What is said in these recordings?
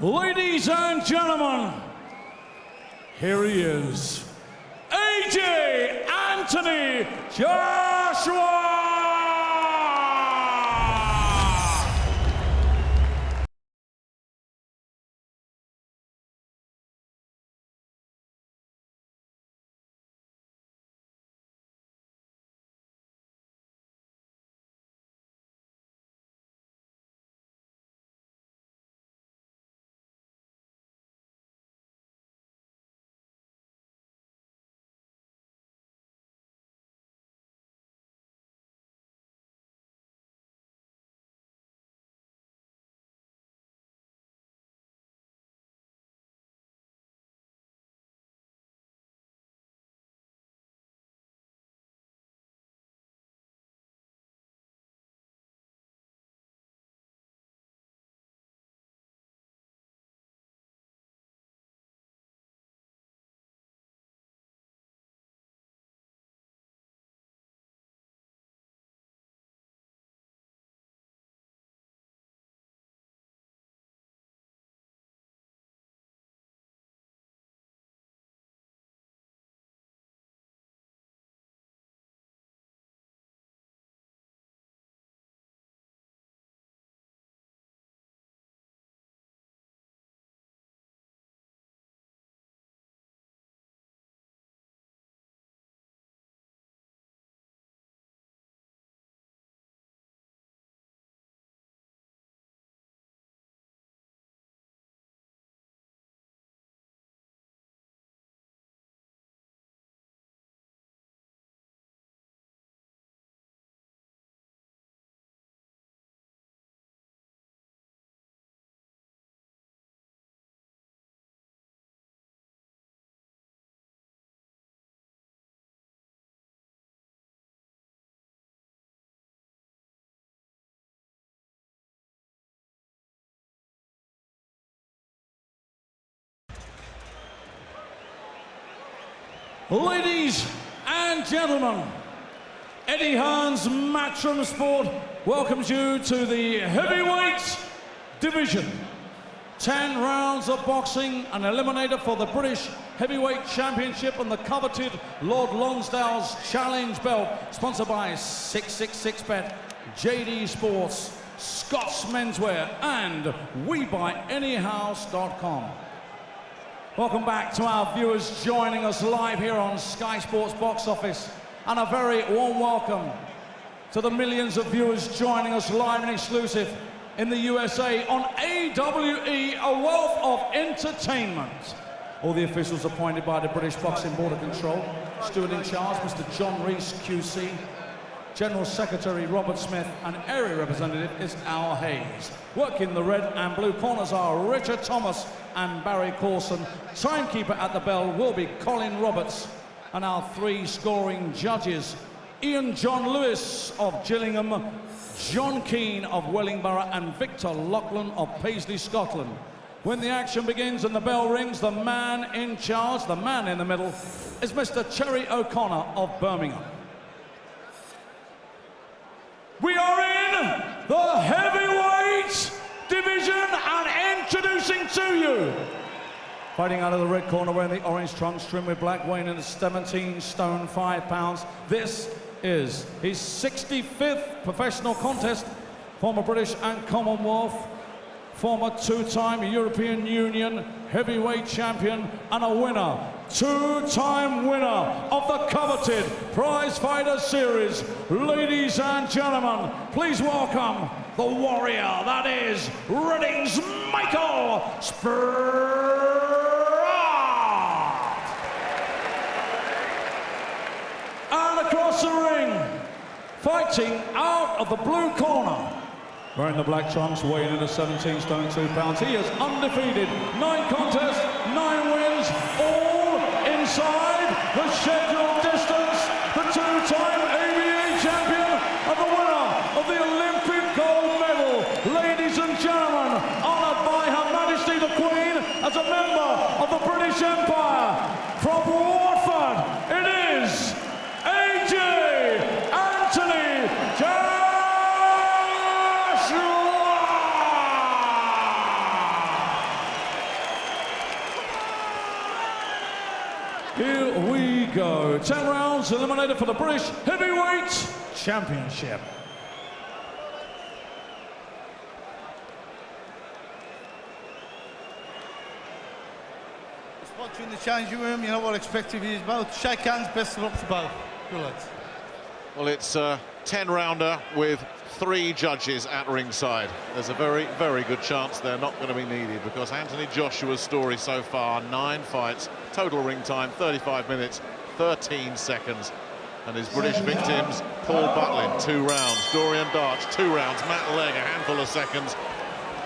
Ladies and gentlemen, here he is, AJ Anthony Joshua! Ladies and gentlemen, Eddie Hearn's Matchroom Sport welcomes you to the heavyweight division. 10 rounds of boxing, an eliminator for the British Heavyweight Championship and the coveted Lord Lonsdale's Challenge belt, sponsored by 666bet, JD Sports, Scott's Menswear, and WeBuyAnyHouse.com. Welcome back to our viewers joining us live here on Sky Sports Box Office, and a very warm welcome to the millions of viewers joining us live and exclusive in the USA on AWE, a wealth of entertainment. All the officials appointed by the British Boxing Board of Control. Steward in charge, Mr. John Rees, QC. General Secretary Robert Smith, and area representative is Al Hayes. Working the red and blue corners are Richard Thomas and Barry Coulson. Timekeeper at the bell will be Colin Roberts, and our 3 scoring judges, Ian John Lewis of Gillingham, John Keane of Wellingborough, and Victor Lachlan of Paisley, Scotland. When the action begins and the bell rings, the man in charge, the man in the middle, is Mr. Cherry O'Connor of Birmingham. We are in the heavyweight division, and introducing to you, fighting out of the red corner, wearing the orange trunks trimmed with black, weighing in at 17 stone 5 pounds. This is his 65th professional contest, former British and Commonwealth, former 2-time European Union heavyweight champion, and a winner, 2-time winner of the coveted Prize Fighter Series. Ladies and gentlemen, please welcome the warrior that is Reading's Michael Sprott. And across the ring, fighting out of the blue corner, wearing the black trunks, weighing in at 17 stone 2 pounds. He is undefeated, 9 contests, 9 wins, all inside the scheduled distance. The 2-time ABA champion and the winner of the Olympic gold medal. Ladies and gentlemen, honored by Her Majesty the Queen as a member of the British Empire, from Watford, it is AJ Anthony Joshua. with 10 rounds, eliminated for the British Heavyweight Championship. Sprott in the changing room, you know what I expect of you both. Shake hands, best of luck to both. Good lads. Well, it's a 10-rounder with 3 judges at ringside. There's a very, very good chance they're not going to be needed, because Anthony Joshua's story so far, 9 fights, total ring time 35 minutes, 13 seconds. And his British victims, Paul Butlin, 2 rounds, Dorian Darch, 2 rounds, Matt Legg, a handful of seconds,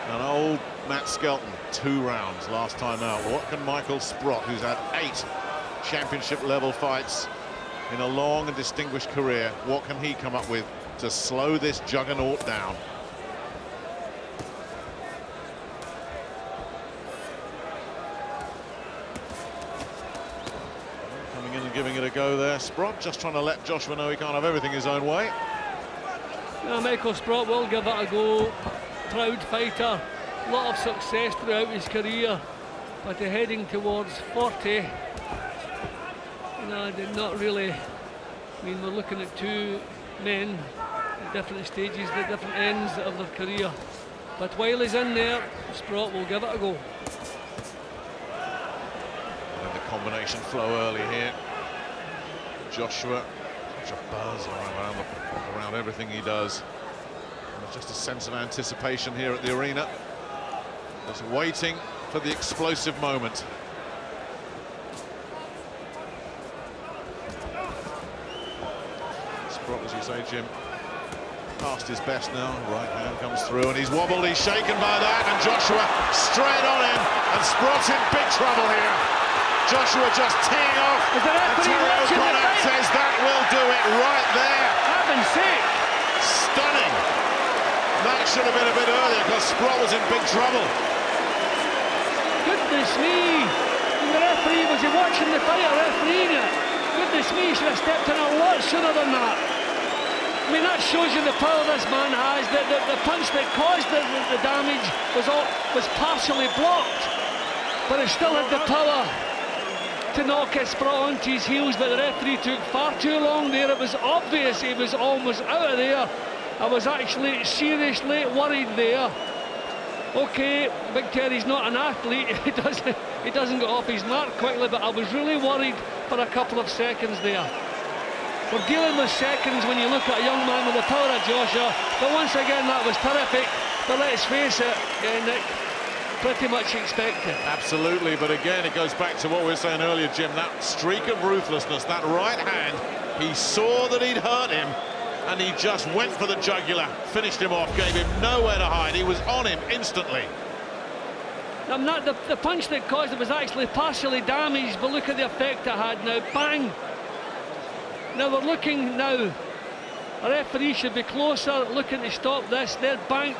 and old Matt Skelton, 2 rounds last time out. What can Michael Sprott, who's had 8 championship-level fights in a long and distinguished career, what can he come up with to slow this juggernaut down? Coming in and giving it a go there. Sprott just trying to let Joshua know he can't have everything his own way. Yeah, Michael Sprott will give it a go. Proud fighter, a lot of success throughout his career, but heading towards 40. No, did not really. I mean, we're looking at 2 men at different stages, at different ends of their career. But while he's in there, Sprott will give it a go. And the combination flow early here. Joshua, such a buzz around everything he does. And there's just a sense of anticipation here at the arena. Just waiting for the explosive moment. Sprott, as you say, Jim, past his best now. Right hand comes through, and he's wobbled, he's shaken by that, and Joshua straight on him, and Sprott's in big trouble here. Joshua just teeing off, and Terry O'Connor says that will do it right there. Heaven's sake! Stunning. That should have been a bit earlier, because Sprott was in big trouble. Goodness me! And the referee, was he watching the fight or refereeing it? Goodness me, he should have stepped in a lot sooner than that. I mean, that shows you the power this man has. The punch that caused the damage was partially blocked, but he still had the power to knock his Sprott onto his heels, but the referee took far too long there. It was obvious he was almost out of there. I was actually seriously worried there. Okay, Big Terry's not an athlete. He doesn't get off his mark quickly, but I was really worried for a couple of seconds there. We're dealing with seconds when you look at a young man with the power of Joshua, but once again that was terrific. But let's face it, Nick, pretty much expected. Absolutely, but again it goes back to what we were saying earlier, Jim, that streak of ruthlessness, that right hand, he saw that he'd hurt him and he just went for the jugular, finished him off, gave him nowhere to hide. He was on him instantly. The punch that caused it was actually partially damaged, but look at the effect it had now. Bang! Now we're looking now. A referee should be closer, looking to stop this. There, bang!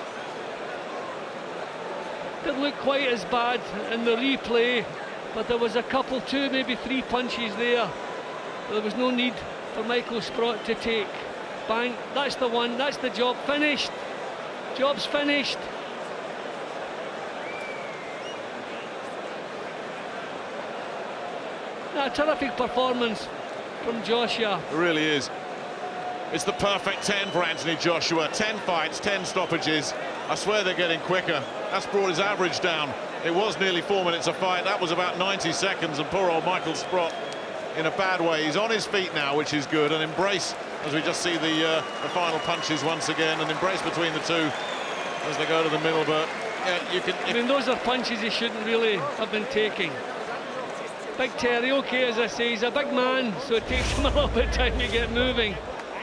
Didn't look quite as bad in the replay, but there was a couple, 2, maybe 3 punches there. There was no need for Michael Sprott to take. Bang! That's the one. That's the job finished. Job's finished. A terrific performance from Joshua. It really is. It's the perfect 10 for Anthony Joshua. 10 fights, 10 stoppages. I swear they're getting quicker. That's brought his average down. It was nearly 4 minutes a fight. That was about 90 seconds, and poor old Michael Sprott in a bad way. He's on his feet now, which is good, and embrace, as we just see the final punches once again, and embrace between the two as they go to the middle. But yeah, you can... I mean, those are punches he shouldn't really have been taking. Big Terry, okay, as I say, he's a big man, so it takes him a little bit of time to get moving.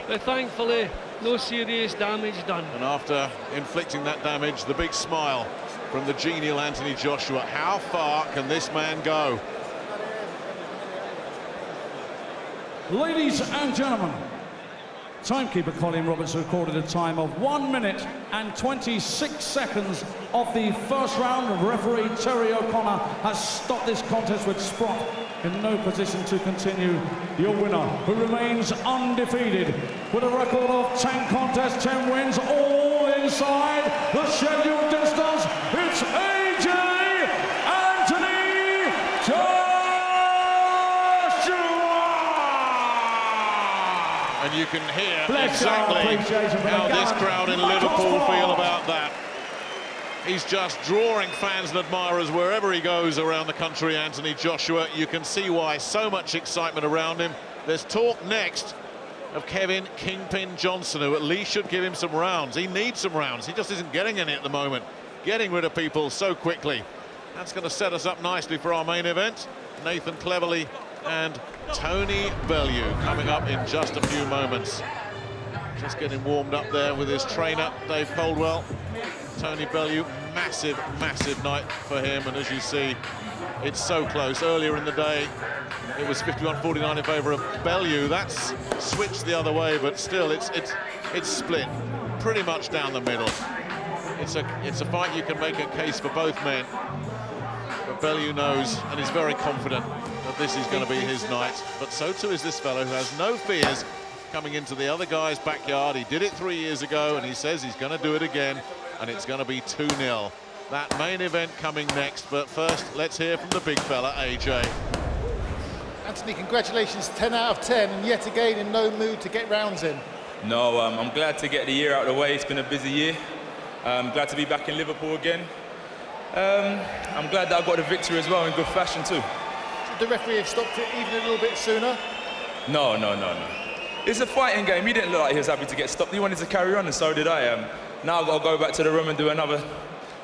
But thankfully, no serious damage done. And after inflicting that damage, the big smile from the genial Anthony Joshua. How far can this man go? Ladies and gentlemen, timekeeper Colin Roberts recorded a time of 1 minute and 26 seconds of the first round. Referee Terry O'Connor has stopped this contest with Sprott in no position to continue. Your winner, who remains undefeated with a record of 10 contests, 10 wins, all inside the scheduled distance, it's AJ Anthony Joshua! And you can hear Bless our exactly appreciation for the how this gallant crowd in Michael Liverpool Sprott. feel about that. He's just drawing fans and admirers wherever he goes around the country, Anthony Joshua. You can see why so much excitement around him. There's talk next of Kevin Kingpin Johnson, who at least should give him some rounds. He needs some rounds. He just isn't getting any at the moment. Getting rid of people so quickly. That's going to set us up nicely for our main event. Nathan Cleverly and Tony Bellew coming up in just a few moments. Just getting warmed up there with his trainer, Dave Coldwell. Tony Bellew, massive, massive night for him, and as you see, it's so close. Earlier in the day, it was 51-49 in favour of Bellew. That's switched the other way, but still, it's split pretty much down the middle. It's a fight you can make a case for both men, but Bellew knows and is very confident that this is going to be his night. But so too is this fellow, who has no fears coming into the other guy's backyard. He did it 3 years ago, and he says he's going to do it again. And it's going to be 2-0. That main event coming next, but first, let's hear from the big fella, AJ. Anthony, congratulations, 10 out of 10, and yet again in no mood to get rounds in. No, I'm glad to get the year out of the way. It's been a busy year. I'm glad to be back in Liverpool again. I'm glad that I got the victory as well in good fashion too. Should the referee have stopped it even a little bit sooner? No. It's a fighting game. He didn't look like he was happy to get stopped. He wanted to carry on, and so did I. Now I've got to go back to the room and do another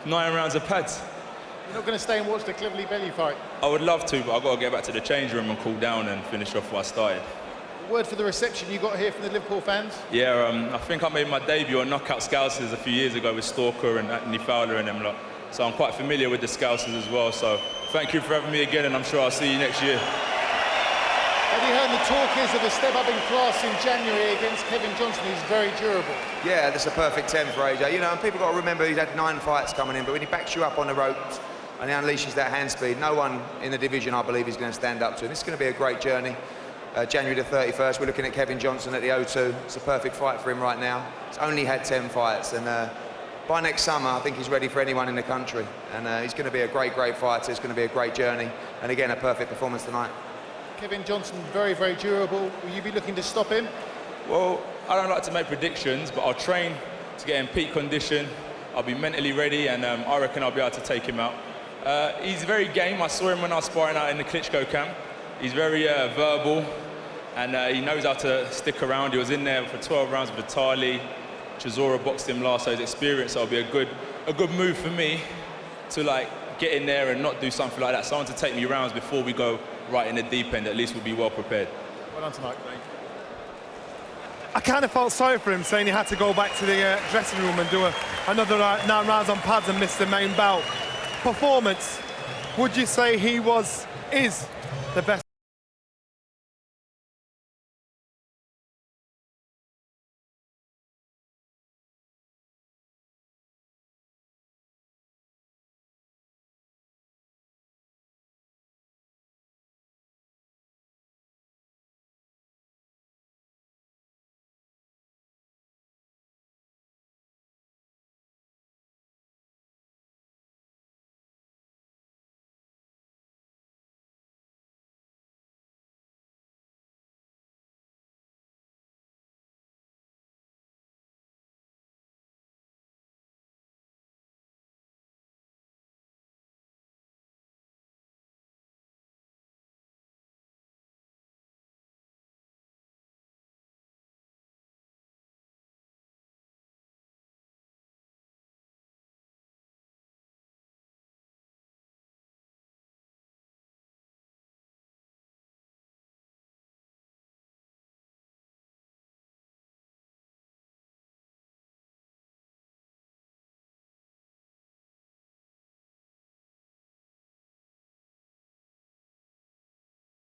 9 rounds of pads. You're not going to stay and watch the Cleverly Bellew fight? I would love to, but I've got to get back to the change room and cool down and finish off what I started. Word for the reception you got here from the Liverpool fans? Yeah, I think I made my debut on Knockout Scousers a few years ago with Stalker and Anthony Fowler and them lot. So I'm quite familiar with the Scousers as well. So thank you for having me again, and I'm sure I'll see you next year. Have you heard the talk is of a step up in class in January against Kevin Johnson, who's very durable? Yeah, that's a perfect 10 for AJ. You know, and people got to remember he's had 9 fights coming in, but when he backs you up on the ropes and he unleashes that hand speed, no one in the division, I believe, is going to stand up to him. This is going to be a great journey. January the 31st, we're looking at Kevin Johnson at the O2. It's a perfect fight for him right now. He's only had 10 fights, and by next summer, I think he's ready for anyone in the country. And he's going to be a great, great fighter. It's going to be a great journey. And again, a perfect performance tonight. Kevin Johnson, very, very durable. Will you be looking to stop him? Well, I don't like to make predictions, but I'll train to get in peak condition. I'll be mentally ready, and I reckon I'll be able to take him out. He's very game. I saw him when I was sparring out in the Klitschko camp. He's very verbal, and he knows how to stick around. He was in there for 12 rounds with Vitali. Chisora boxed him last, so his experience, so it'll be a good move for me to get in there and not do something like that. Someone to take me rounds before we go right in the deep end. At least we'll be well prepared. Well done tonight. I kind of felt sorry for him, saying he had to go back to the dressing room and do another 9 rounds on pads and miss the main bout. Performance, would you say he is the best?